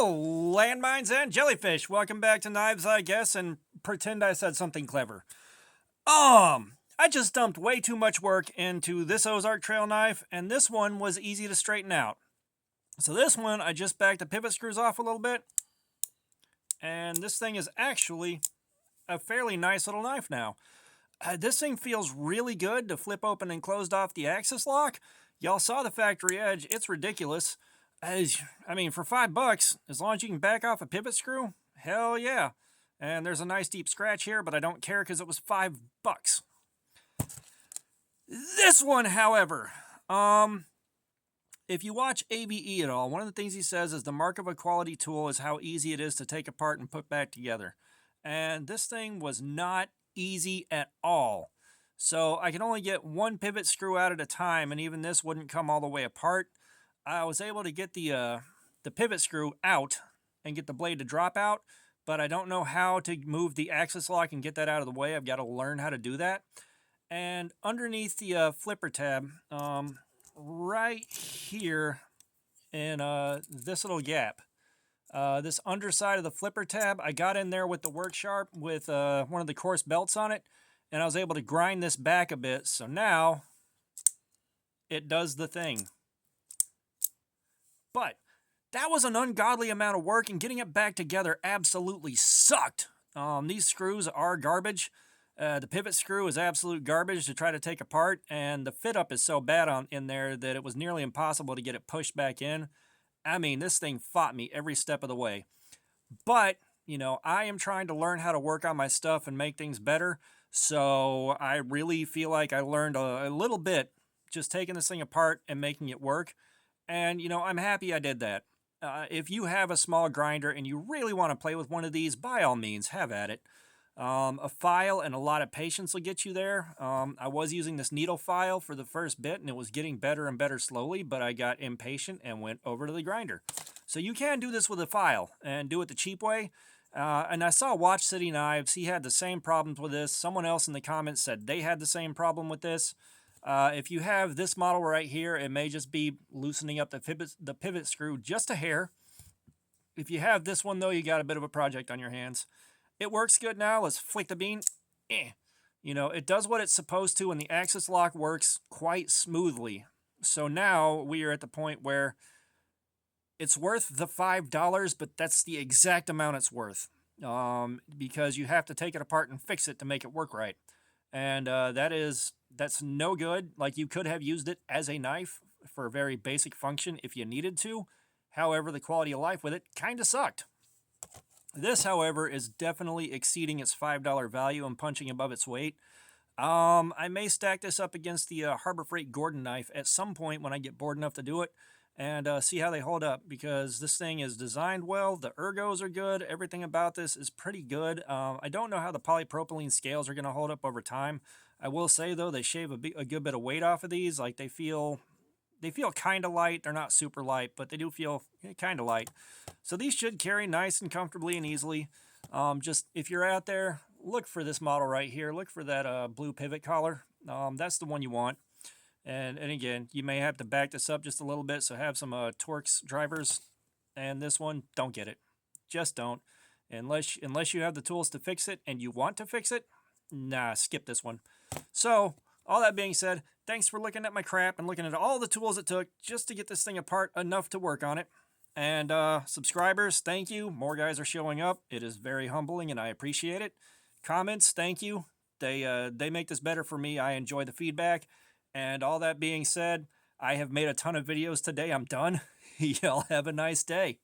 Landmines and jellyfish. Welcome back to Knives, I guess, and pretend I said something clever. I just dumped way too much work into this Ozark trail knife, and this one was easy to straighten out. So this one, I just backed the pivot screws off a little bit, and this thing is actually a fairly nice little knife now. This thing feels really good to flip open and closed off the axis lock. Y'all saw the factory edge. It's ridiculous. I mean, for $5, as long as you can back off a pivot screw, hell yeah. And there's a nice deep scratch here, but I don't care because it was $5. This one, however, if you watch AVE at all, one of the things he says is the mark of a quality tool is how easy it is to take apart and put back together. And this thing was not easy at all. So I can only get one pivot screw out at a time, and even this wouldn't come all the way apart. I was able to get the pivot screw out and get the blade to drop out, but I don't know how to move the axis lock and get that out of the way. I've got to learn how to do that. And underneath the flipper tab, right here in this little gap, this underside of the flipper tab, I got in there with the work sharp with one of the coarse belts on it, and I was able to grind this back a bit. So now it does the thing. But that was an ungodly amount of work, and getting it back together absolutely sucked. These screws are garbage. The pivot screw is absolute garbage to try to take apart, and the fit up is so bad in there that it was nearly impossible to get it pushed back in. I mean, this thing fought me every step of the way. But, you know, I am trying to learn how to work on my stuff and make things better, so I really feel like I learned a little bit just taking this thing apart and making it work. And, you know, I'm happy I did that. If you have a small grinder and you really want to play with one of these, by all means, have at it. A file and a lot of patience will get you there. I was using this needle file for the first bit, and it was getting better and better slowly, but I got impatient and went over to the grinder. So you can do this with a file and do it the cheap way. And I saw Watch City Knives. He had the same problems with this. Someone else in the comments said they had the same problem with this. If you have this model right here, it may just be loosening up the pivot screw just a hair. If you have this one, though, you got a bit of a project on your hands. It works good now. Let's flick the bean. You know, it does what it's supposed to, and the axis lock works quite smoothly. So now we are at the point where it's worth the $5, but that's the exact amount it's worth. Because you have to take it apart and fix it to make it work right. And that's no good. Like, you could have used it as a knife for a very basic function if you needed to. However, the quality of life with it kind of sucked. This, however, is definitely exceeding its $5 value and punching above its weight. I may stack this up against the Harbor Freight Gordon knife at some point when I get bored enough to do it, and see how they hold up, because this thing is designed well. The ergos are good. Everything about this is pretty good. I don't know how the polypropylene scales are going to hold up over time. I will say, though, they shave a good bit of weight off of these. Like, they feel kind of light. They're not super light, but they do feel kind of light. So these should carry nice and comfortably and easily. Just if you're out there, look for this model right here. Look for that blue pivot collar. That's the one you want. And again, you may have to back this up just a little bit, so have some Torx drivers. And this one, don't get it. Just don't. Unless you have the tools to fix it and you want to fix it, nah, skip this one. So, all that being said, thanks for looking at my crap and looking at all the tools it took just to get this thing apart enough to work on it. And subscribers, thank you. More guys are showing up. It is very humbling, and I appreciate it. Comments, thank you. They make this better for me. I enjoy the feedback. And all that being said, I have made a ton of videos today. I'm done. Y'all have a nice day.